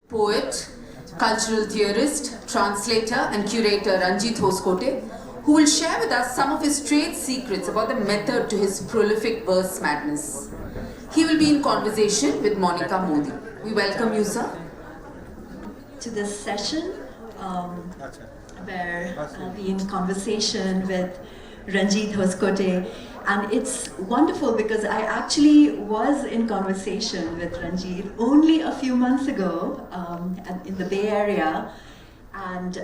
Poet, cultural theorist, translator and curator Ranjit Hoskote, who will share with us some of his trade secrets about the method to his prolific verse madness. He will be in conversation with Mody. We welcome you, sir. To this session where I'll be in conversation with Ranjit Hoskote. And it's wonderful because I actually was in conversation with Ranjit only a few months ago in the Bay Area. And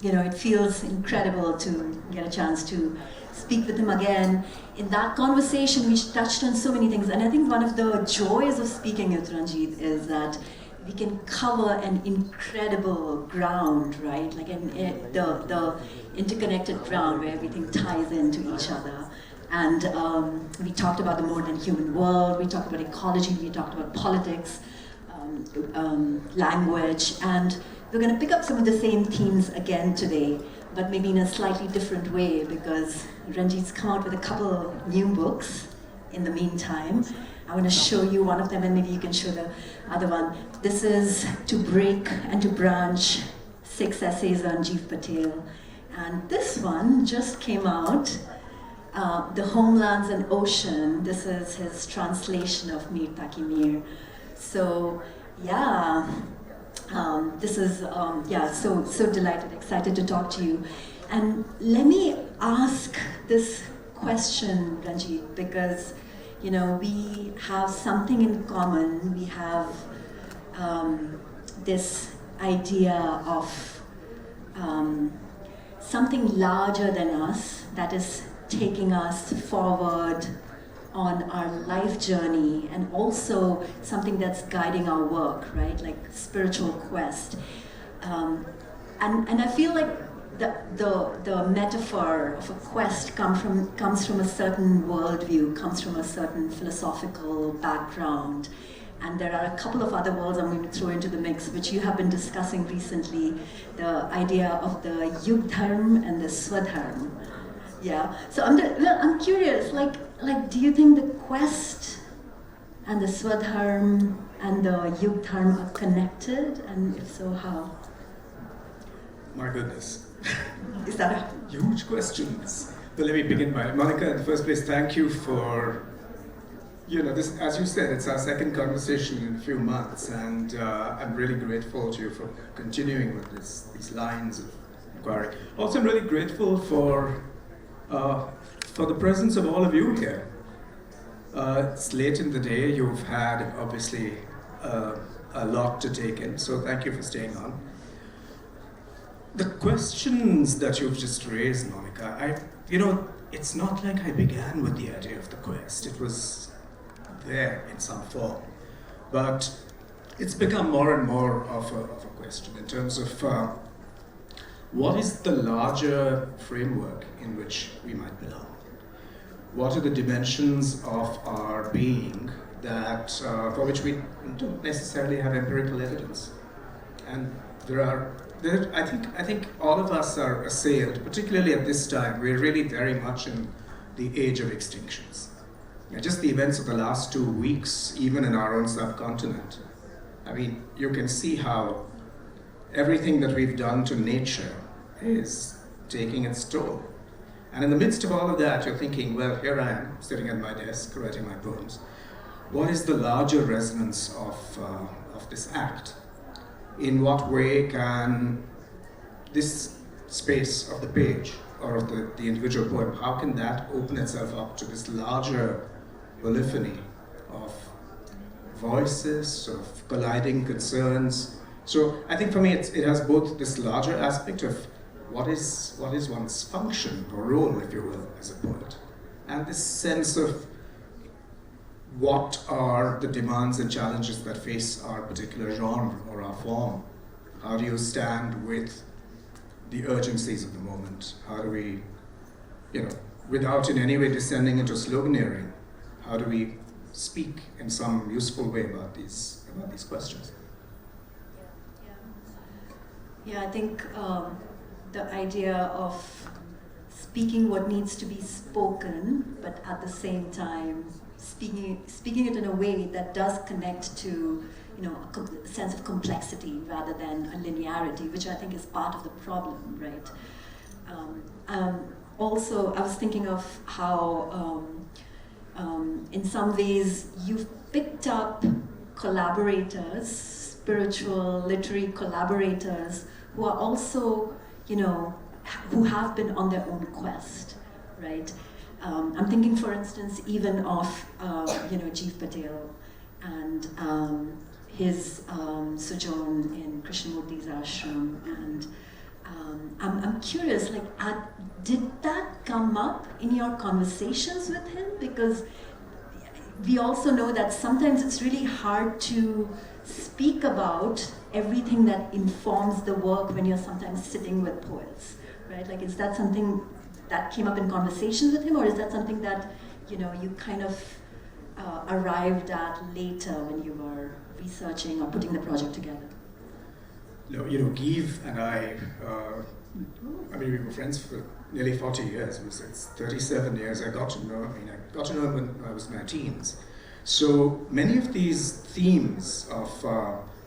it feels incredible to get a chance to speak with him again. In that conversation, we touched on so many things. And I think one of the joys of speaking with Ranjit is that we can cover an incredible ground, right? Like the interconnected ground where everything ties into each other. And we talked about the more than human world, we talked about ecology, we talked about politics, language, and we're going to pick up some of the same themes again today, but maybe in a slightly different way, because Ranjit's come out with a couple new books in the meantime. I want to show you one of them, and maybe you can show the other one. This is To Break and to Branch, 6 essays on Jeev Patel. And this one just came out, The Homelands and Ocean. This is his translation of Mir Taki Mir. So, yeah, this is, so delighted, excited to talk to you. And let me ask this question, Ranjit, because we have something in common. We have this idea of something larger than us that is taking us forward on our life journey, and also something that's guiding our work, right? Like spiritual quest. And I feel like the metaphor of a quest comes from a certain worldview, comes from a certain philosophical background. And there are a couple of other worlds I'm going to throw into the mix, which you have been discussing recently, the idea of the Yugdharm and the Swadharm. Yeah. So I'm curious, like, do you think the quest and the Swadharm and the Yugdharm are connected? And if so, how? My goodness. Is that a huge questions? But let me begin by Monica. In the first place, thank you for this. As you said, it's our second conversation in a few months, and I'm really grateful to you for continuing with these lines of inquiry. Also, I'm really grateful for the presence of all of you here. It's late in the day. You've had obviously a lot to take in, so thank you for staying on. The questions that you've just raised, Monica, it's not like I began with the idea of the quest. It was there in some form. But it's become more and more of a question in terms of what is the larger framework in which we might belong? What are the dimensions of our being that for which we don't necessarily have empirical evidence? And I think all of us are assailed, particularly at this time. We're really very much in the age of extinctions. Just the events of the last 2 weeks, even in our own subcontinent. I mean, you can see how everything that we've done to nature is taking its toll. And in the midst of all of that, you're thinking, well, here I am, sitting at my desk, writing my poems. What is the larger resonance of this act? In what way can this space of the page or of the individual poem, how can that open itself up to this larger polyphony of voices, of colliding concerns? So I think for me it has both this larger aspect of what is one's function or role, if you will, as a poet, and this sense of what are the demands and challenges that face our particular genre or our form. How do you stand with the urgencies of the moment? How do we, without in any way descending into sloganeering, how do we speak in some useful way about these questions? Yeah, I think the idea of speaking what needs to be spoken, but at the same time speaking it in a way that does connect to, a sense of complexity rather than a linearity, which I think is part of the problem, right? Also, I was thinking of how, in some ways, you've picked up collaborators, spiritual, literary collaborators, who are also, who have been on their own quest, right? I'm thinking, for instance, even of, Jeev Patel and his sojourn in Krishnamurti's ashram, and I'm curious, did that come up in your conversations with him? Because we also know that sometimes it's really hard to speak about everything that informs the work when you're sometimes sitting with poets, right? Is that something that came up in conversations with him, or is that something that, you kind of arrived at later when you were researching or putting the project together? No, Geev and I we were friends for nearly 40 years. It's 37 years. I got to know him when I was in my teens. So many of these themes of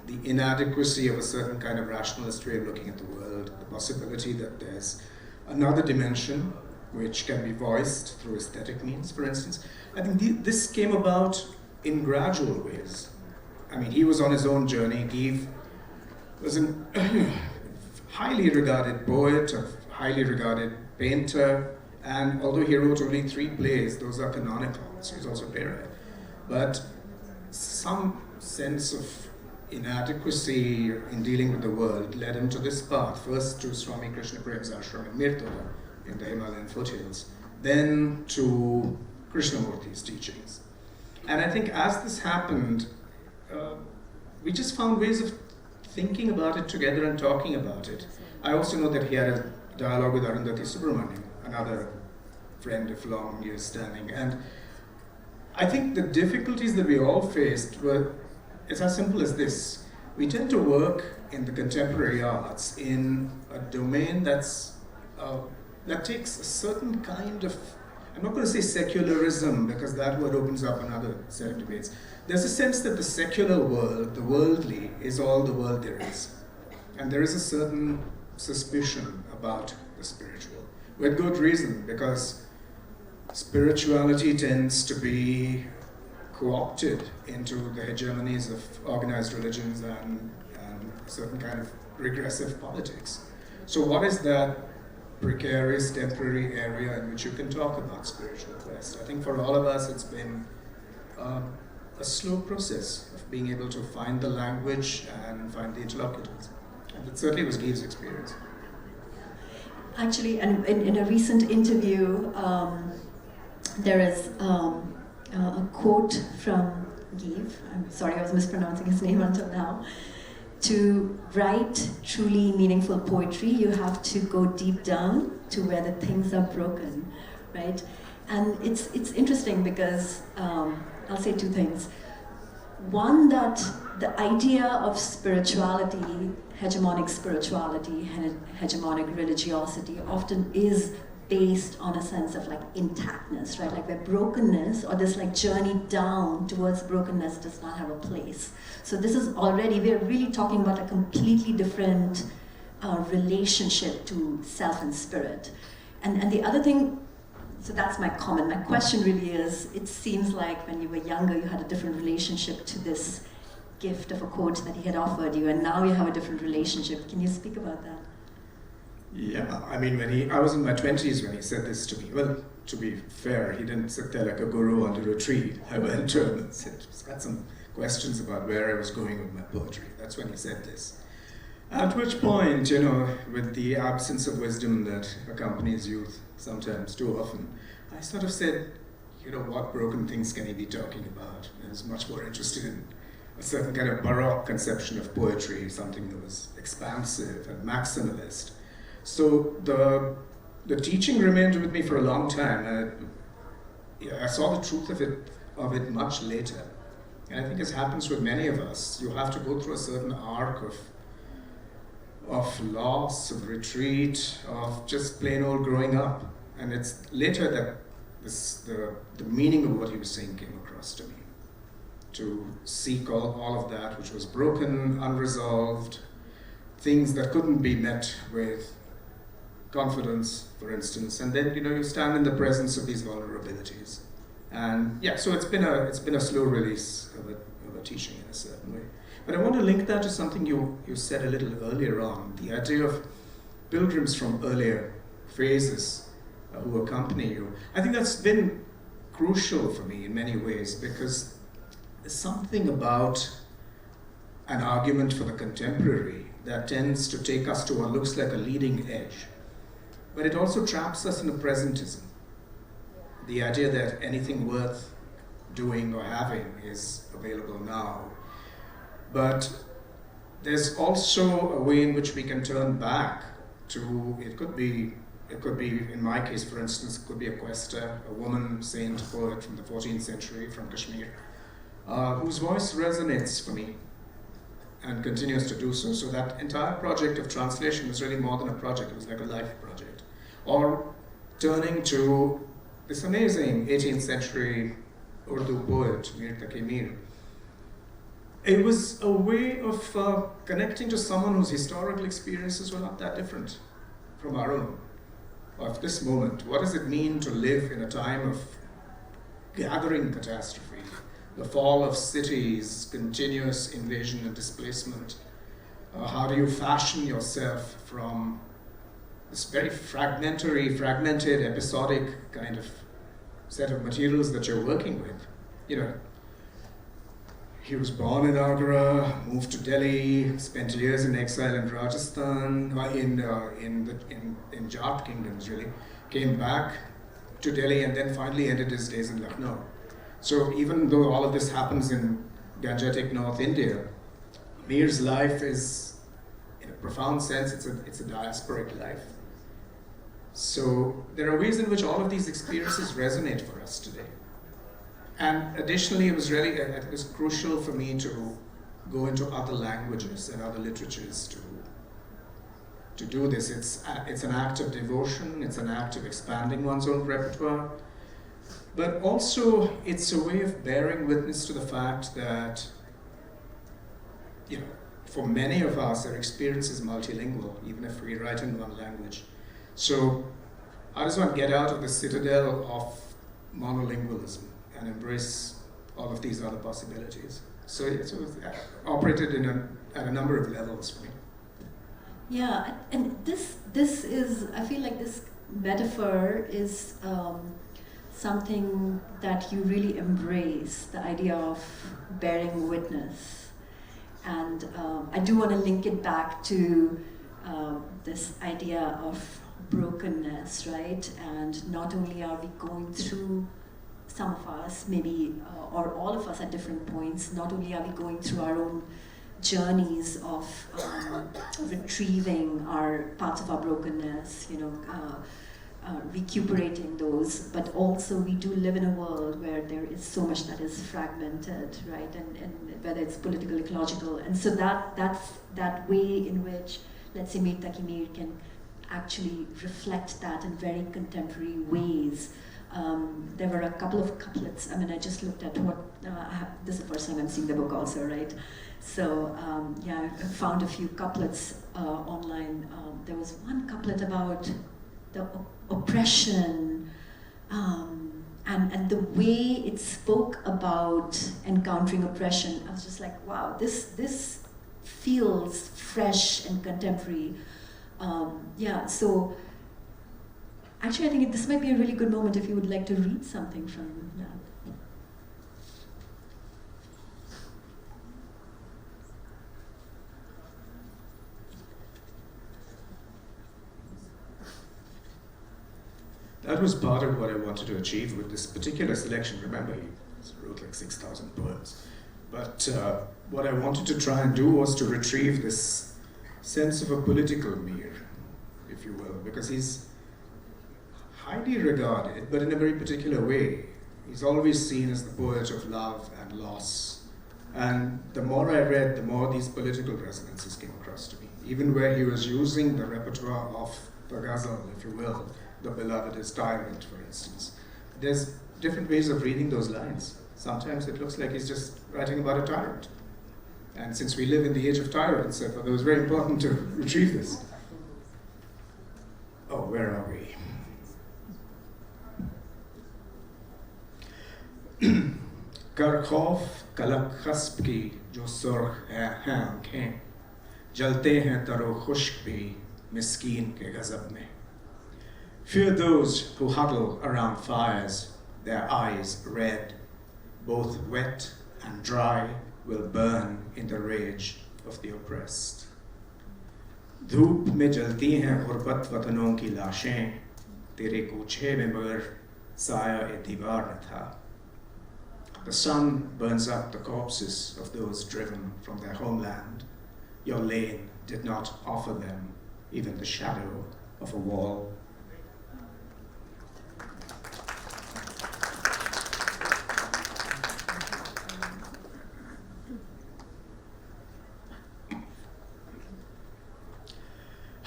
the inadequacy of a certain kind of rationalist way of looking at the world, the possibility that there's another dimension which can be voiced through aesthetic means, for instance, I think this came about in gradual ways. He was on his own journey. Geev was a highly regarded poet, a highly regarded painter, and although he wrote only 3 plays, those are canonical, so he's also a playwright. But some sense of inadequacy in dealing with the world led him to this path, first to Swami Krishna Prem's ashram in Mirtola in the Himalayan foothills, then to Krishnamurti's teachings. And I think as this happened, we just found ways of thinking about it together and talking about it. I also know that he had a dialogue with Arundhati Subramanian, another friend of long years standing. And I think the difficulties that we all faced it's as simple as this. We tend to work in the contemporary arts in a domain that takes a certain kind of, I'm not going to say secularism because that word opens up another set of debates. There's a sense that the secular world, the worldly, is all the world there is. And there is a certain suspicion about the spiritual. With good reason, because spirituality tends to be co-opted into the hegemonies of organized religions and a certain kind of regressive politics. So what is that precarious temporary area in which you can talk about spiritual quest? I think for all of us it's been a slow process of being able to find the language and find the interlocutors. And it certainly was Geev's experience. Actually, and in a recent interview, there is a quote from Geev. I'm sorry, I was mispronouncing his name until now. To write truly meaningful poetry, you have to go deep down to where the things are broken, right? And it's interesting because I'll say 2 things. One, that the idea of spirituality, hegemonic religiosity, often is based on a sense of intactness, right? Where brokenness or this journey down towards brokenness does not have a place. So this is already, we're really talking about a completely different relationship to self and spirit. And the other thing, so that's my comment. My question really is, it seems like when you were younger, you had a different relationship to this gift of a quote that he had offered you, and now you have a different relationship. Can you speak about that? Yeah, I was in my 20s when he said this to me. Well, to be fair, he didn't sit there like a guru on a retreat. I went to him and said, he's got some questions about where I was going with my poetry. That's when he said this. At which point, with the absence of wisdom that accompanies youth sometimes too often, I sort of said, what broken things can he be talking about? I was much more interested in a certain kind of Baroque conception of poetry, something that was expansive and maximalist. So the teaching remained with me for a long time. I saw the truth of it much later. And I think as happens with many of us, you have to go through a certain arc of loss, of retreat, of just plain old growing up. And it's later that the meaning of what he was saying came across to me. To seek all of that which was broken, unresolved, things that couldn't be met with confidence, for instance, and then you stand in the presence of these vulnerabilities, and yeah, so it's been a slow release of a teaching in a certain way. But I want to link that to something you said a little earlier on, the idea of pilgrims from earlier phases who accompany you. I think that's been crucial for me in many ways, because there's something about an argument for the contemporary that tends to take us to what looks like a leading edge, but it also traps us in a presentism. The idea that anything worth doing or having is available now. But there's also a way in which we can turn back to, it could be, in my case, for instance, it could be a questa, a woman saint poet from the 14th century from Kashmir, whose voice resonates for me and continues to do so. So that entire project of translation was really more than a project, it was like a life project. Or turning to this amazing 18th century Urdu poet, Mir Taqi Mir. It was a way of connecting to someone whose historical experiences were not that different from our own, of this moment. What does it mean to live in a time of gathering catastrophe, the fall of cities, continuous invasion and displacement? How do you fashion yourself from this very fragmented, episodic kind of set of materials that you're working with? He was born in Agra, moved to Delhi, spent years in exile in Rajasthan, in Jat kingdoms really, came back to Delhi and then finally ended his days in Lucknow. So even though all of this happens in Gangetic North India, Mir's life is, in a profound sense, it's a diasporic life. So there are ways in which all of these experiences resonate for us today. And additionally, it was crucial for me to go into other languages and other literatures to do this. It's an act of devotion, it's an act of expanding one's own repertoire, but also it's a way of bearing witness to the fact that, for many of us, our experience is multilingual, even if we write in one language. So how does one get out of the citadel of monolingualism and embrace all of these other possibilities? So it was operated at a number of levels for me. Yeah, and this is, I feel like this metaphor is something that you really embrace, the idea of bearing witness. And I do want to link it back to this idea of brokenness, right? And not only are we going through, some of us maybe, or all of us at different points, not only are we going through our own journeys of retrieving our parts of our brokenness, recuperating those, but also we do live in a world where there is so much that is fragmented, right? And whether it's political, ecological, and so that's that way in which, let's say, Mir Taqi Mir can actually reflect that in very contemporary ways. There were a couple of couplets. I mean, I just looked at what, this is the first time I'm seeing the book also, right? So, I found a few couplets online. There was one couplet about the oppression, and the way it spoke about encountering oppression. I was just like, wow, this feels fresh and contemporary. So actually I think this might be a really good moment if you would like to read something from that. That was part of what I wanted to achieve with this particular selection. Remember, he wrote like 6,000 poems. But what I wanted to try and do was to retrieve this sense of a political Mir, if you will, because he's highly regarded, but in a very particular way. He's always seen as the poet of love and loss. And the more I read, the more these political resonances came across to me. Even where he was using the repertoire of the ghazal, if you will, the beloved is tyrant, for instance. there's different ways of reading those lines. Sometimes it looks like he's just writing about a tyrant. And since we live in the age of tyrants, I thought it was very important to retrieve this. Oh, where are we? कर खौफ कलक खस्प की जो सुर्ख है आंखें जलते हैं तरो खुश्क भी मिस्कीन के गजब में. Fear those who huddle around fires, their eyes red, both wet and dry will burn in the rage of the oppressed. धूप में जलती हैं गुर्बत वतनों की लाशें, तेरे कूचे में मगर साया ए दीवार न था. The sun burns up the corpses of those driven from their homeland. Your lane did not offer them even the shadow of a wall.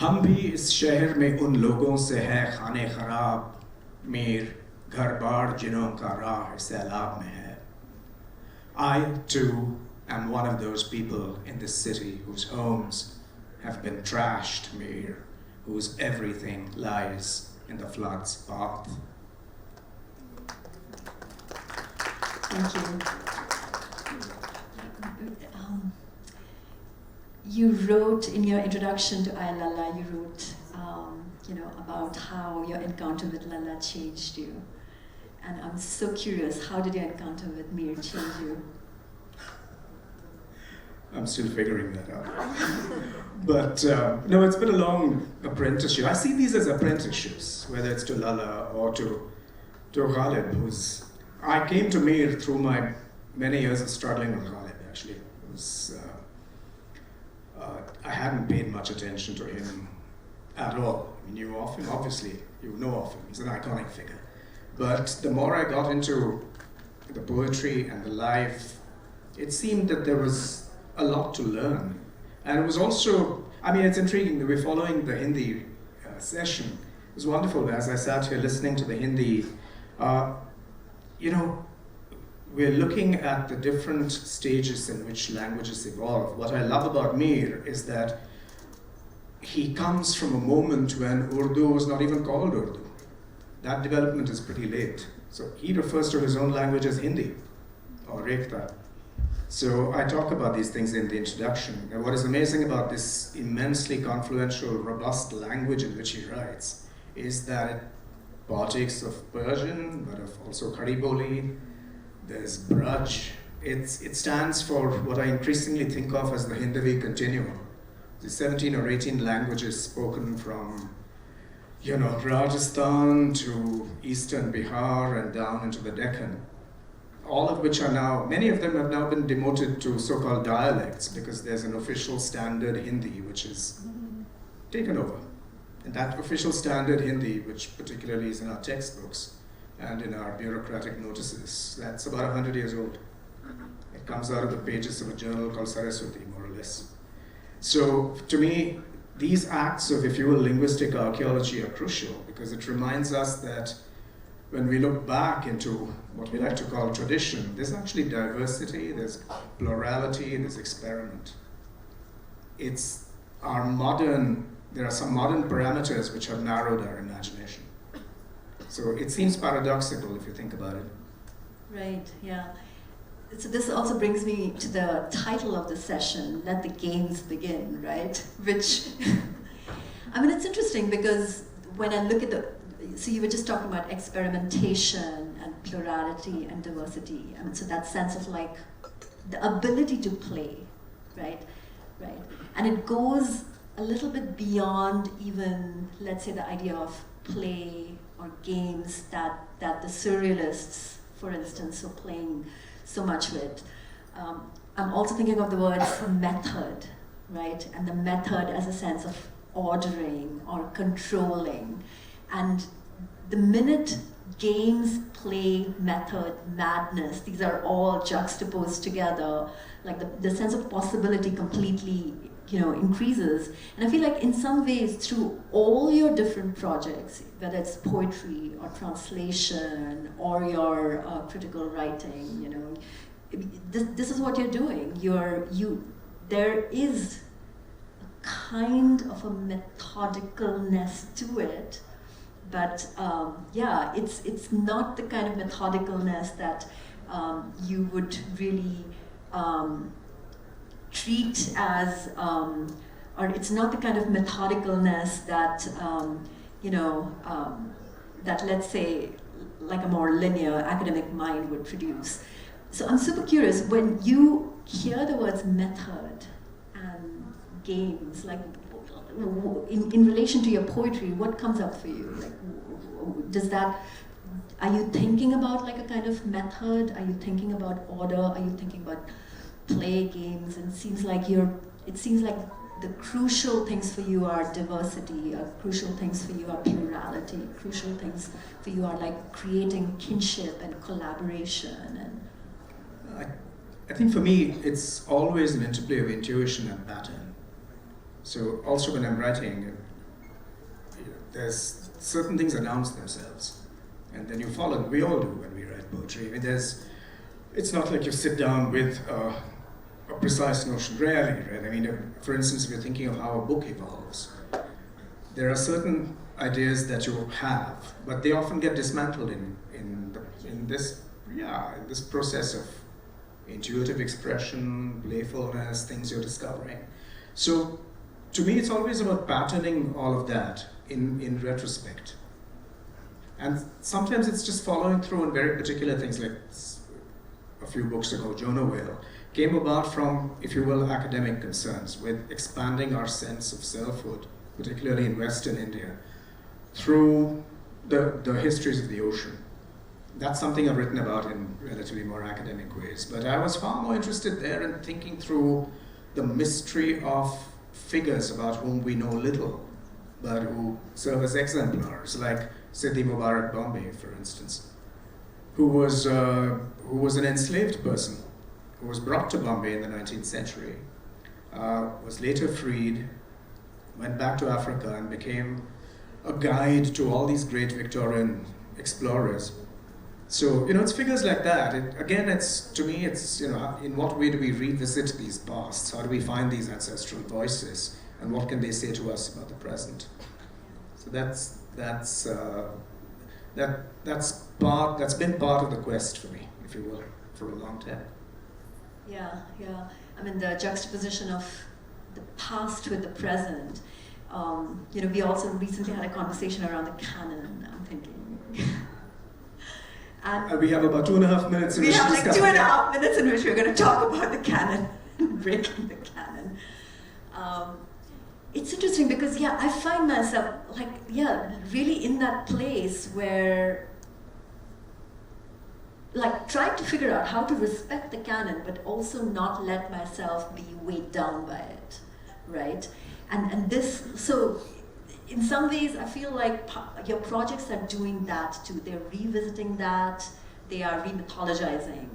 हम भी इस शहर में उन लोगों से है खाने खराब, मीर घर बार जिनों का राह सैलाब में है. I too am one of those people in this city whose homes have been trashed, Mir, whose everything lies in the flood's path. Thank you. You wrote in your introduction to I Lalla, you wrote, about how your encounter with Lalla changed you. And I'm so curious, how did your encounter with Mir change you? I'm still figuring that out. But no, it's been a long apprenticeship. I see these as apprenticeships, whether it's to Lalla or to Ghalib, who's... I came to Mir through my many years of struggling with Ghalib, actually. It was, I hadn't paid much attention to him at all. I knew of him, obviously. You know of him. He's an iconic figure. But the more I got into the poetry and the life, it seemed that there was a lot to learn. And it was also, it's intriguing that we're following the Hindi session. It was wonderful as I sat here listening to the Hindi. We're looking at the different stages in which languages evolve. What I love about Mir is that he comes from a moment when Urdu was not even called Urdu. That development is pretty late. So he refers to his own language as Hindi or Rekhta. So I talk about these things in the introduction. And what is amazing about this immensely confluential, robust language in which he writes is that it partakes of Persian, but of also Khadi Boli. There's Braj. It stands for what I increasingly think of as the Hindavi continuum. The 17 or 18 languages spoken from Rajasthan to eastern Bihar and down into the Deccan, all of which are now, many of them have now been demoted to so-called dialects because there's an official standard Hindi which is taken over. And that official standard Hindi, which particularly is in our textbooks and in our bureaucratic notices, that's about 100 years old. It comes out of the pages of a journal called Saraswati, more or less. So to me, these acts of, if you will, linguistic archaeology are crucial because it reminds us that when we look back into what we like to call tradition, there's actually diversity, there's plurality, there's experiment. There are some modern parameters which have narrowed our imagination. So it seems paradoxical if you think about it. Right, yeah. So this also brings me to the title of the session, Let the Games Begin, right? Which, it's interesting because when I look at so you were just talking about experimentation and plurality and diversity. So that sense of like the ability to play, right? Right. And it goes a little bit beyond even, let's say, the idea of play or games that the surrealists, for instance, are playing so much with. I'm also thinking of the word method, right? And the method as a sense of ordering or controlling. And the minute games, play, method, madness, these are all juxtaposed together, like the sense of possibility completely increases. And I feel like in some ways, through all your different projects, whether it's poetry or translation or your critical writing, this is what you're doing. There is a kind of a methodicalness to it, but it's not the kind of methodicalness that you would really treat as, or it's not the kind of methodicalness that, that let's say, like a more linear academic mind would produce. So I'm super curious, when you hear the words method and games, like in relation to your poetry, what comes up for you? Like, are you thinking about like a kind of method? Are you thinking about order? Are you thinking about play games? And it seems like the crucial things for you are diversity, crucial things for you are plurality, crucial things for you are like creating kinship and collaboration. And I think for me, it's always an interplay of intuition and pattern. So also when I'm writing, there's certain things announce themselves, and then you follow them. We all do when we write poetry. I mean, it's not like you sit down with a precise notion, rarely, right? I mean, for instance, if you're thinking of how a book evolves, there are certain ideas that you have, but they often get dismantled in this process of intuitive expression, playfulness, things you're discovering. So to me, it's always about patterning all of that in retrospect. And sometimes it's just following through on very particular things, like a few books ago, Jonah Whale came about from, if you will, academic concerns with expanding our sense of selfhood, particularly in Western India, through the histories of the ocean. That's something I've written about in relatively more academic ways. But I was far more interested there in thinking through the mystery of figures about whom we know little, but who serve as exemplars, like Siddhi Mubarak Bombay, for instance, who was an enslaved person, who was brought to Bombay in the 19th century, was later freed, went back to Africa and became a guide to all these great Victorian explorers. So, it's figures like that. To me, in what way do we revisit these pasts? How do we find these ancestral voices? And what can they say to us about the present? So that's been part of the quest for me, if you will, for a long time. Yeah. I mean, the juxtaposition of the past with the present. We also recently had a conversation around the canon, I'm thinking. And we have about 2.5 minutes in which to discuss. We have like 2.5 minutes in which we're going to talk about the canon, breaking the canon. It's interesting because, I find myself really in that place where, trying to figure out how to respect the canon, but also not let myself be weighed down by it, right? And this, so in some ways, I feel like your projects are doing that too. They're revisiting that, they are remythologizing,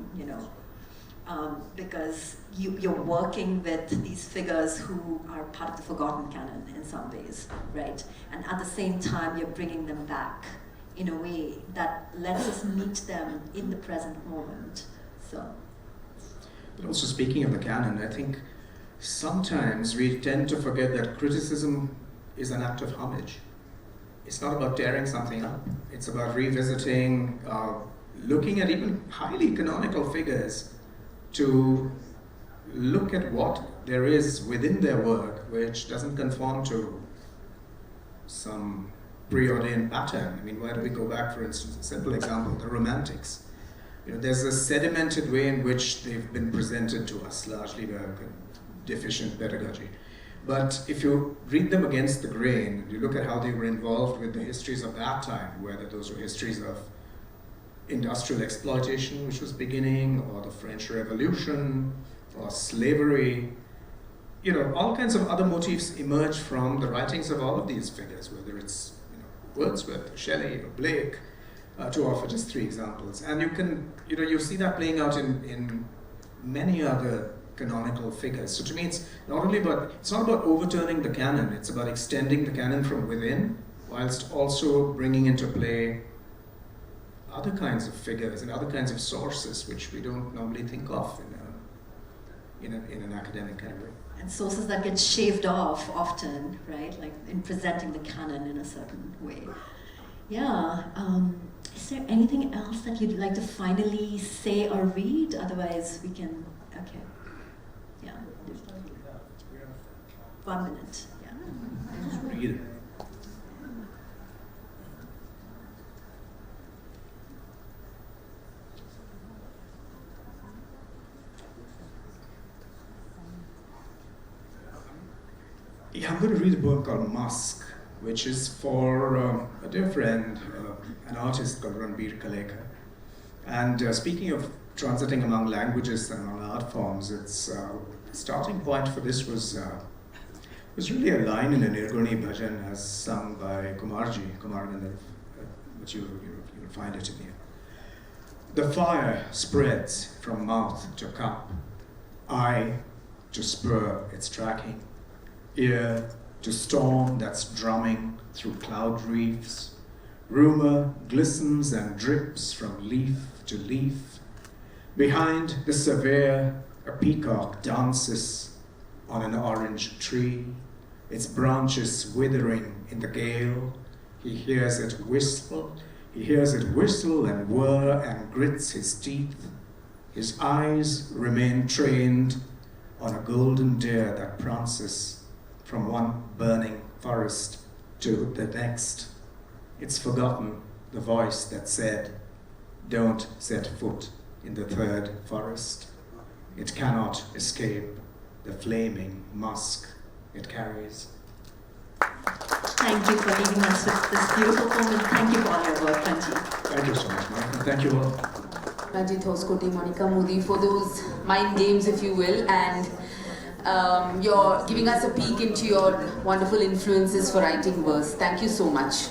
because you're working with these figures who are part of the forgotten canon in some ways, right? And at the same time, you're bringing them back in a way that lets us meet them in the present moment. So. But also speaking of the canon, I think sometimes we tend to forget that criticism is an act of homage. It's not about tearing something up. It's about revisiting, looking at even highly canonical figures to look at what there is within their work which doesn't conform to some preordained pattern. I mean, why do we go back, for instance, a simple example, the Romantics. There's a sedimented way in which they've been presented to us, largely by deficient pedagogy. But if you read them against the grain, you look at how they were involved with the histories of that time, whether those were histories of industrial exploitation, which was beginning, or the French Revolution, or slavery, all kinds of other motifs emerge from the writings of all of these figures, whether it's Wordsworth, Shelley, or Blake, to offer just 3 examples. And you see that playing out in many other canonical figures. So to me, it's not about overturning the canon, it's about extending the canon from within, whilst also bringing into play other kinds of figures and other kinds of sources which we don't normally think of in an academic kind of way. And sources that get shaved off often, right? Like in presenting the canon in a certain way. Yeah. Is there anything else that you'd like to finally say or read? Otherwise, we can. Okay. Yeah. 1 minute. Yeah. Just read it. Yeah, I'm going to read a book called Musk, which is for a dear friend, an artist called Ranbir Kalekar. And speaking of transiting among languages and among art forms, its starting point for this was really a line in a Nirguni bhajan as sung by Kumar Gandav, which you'll find it in here. The fire spreads from mouth to cup, eye to spur its tracking, ear to storm that's drumming through cloud reefs. Rumor glistens and drips from leaf to leaf. Behind the severe, a peacock dances on an orange tree, its branches withering in the gale. He hears it whistle and whir and grits his teeth. His eyes remain trained on a golden deer that prances from one burning forest to the next. It's forgotten the voice that said, "Don't set foot in the third forest." It cannot escape the flaming musk it carries. Thank you for leaving us with this beautiful poem, and thank you for all your work, Ranjit. Thank you so much, Monica. Thank you all. Ranjit Hoskote, Mody, for those mind games, if you will, and you're giving us a peek into your wonderful influences for writing verse. Thank you so much.